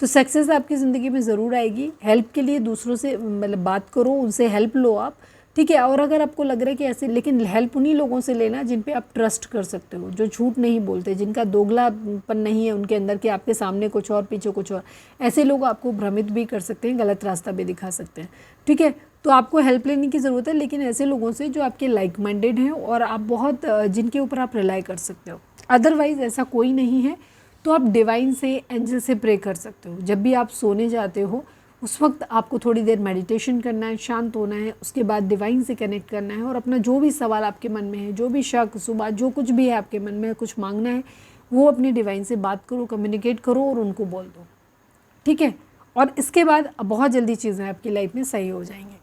तो सक्सेस आपकी ज़िंदगी में ज़रूर आएगी। हेल्प के लिए दूसरों से मतलब बात करो, उनसे हेल्प लो आप। ठीक है, और अगर आपको लग रहा है कि ऐसे, लेकिन हेल्प उन्हीं लोगों से लेना जिन पे आप ट्रस्ट कर सकते हो, जो झूठ नहीं बोलते, जिनका दोगलापन नहीं है उनके अंदर कि आपके सामने कुछ और पीछे कुछ और। ऐसे लोग आपको भ्रमित भी कर सकते हैं, गलत रास्ता भी दिखा सकते हैं। ठीक है, तो आपको हेल्प लेने की ज़रूरत है, लेकिन ऐसे लोगों से जो आपके लाइक माइंडेड हैं और आप बहुत जिनके ऊपर आप रिलाई कर सकते हो। अदरवाइज़ ऐसा कोई नहीं है तो आप डिवाइन से, एंजल से प्रे कर सकते हो। जब भी आप सोने जाते हो उस वक्त आपको थोड़ी देर मेडिटेशन करना है, शांत होना है, उसके बाद डिवाइन से कनेक्ट करना है और अपना जो भी सवाल आपके मन में है, जो भी शक सुबह जो कुछ भी है आपके मन में, कुछ मांगना है, वो अपनी डिवाइन से बात करो, कम्युनिकेट करो और उनको बोल दो। ठीक है, और इसके बाद बहुत जल्दी चीज़ें आपकी लाइफ में सही हो जाएंगी।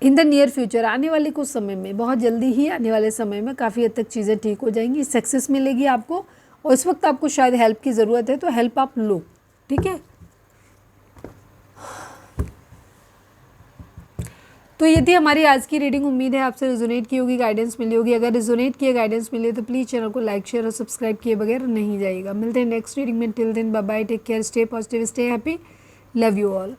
इन द नियर फ्यूचर, आने वाले कुछ समय में, बहुत जल्दी ही आने वाले समय में काफ़ी हद तक चीज़ें ठीक हो जाएंगी, सक्सेस मिलेगी आपको। और इस वक्त आपको शायद हेल्प की ज़रूरत है तो हेल्प आप लो। ठीक है, तो ये थी हमारी आज की रीडिंग। उम्मीद है आपसे रिजोनेट की होगी, गाइडेंस मिली होगी। अगर रिजोनेट किए, गाइडेंस मिले तो प्लीज़ चैनल को लाइक शेयर और सब्सक्राइब किए बगैर नहीं जाइएगा। मिलते हैं नेक्स्ट रीडिंग में। Till then bye bye, take care, stay positive, stay happy, love you all.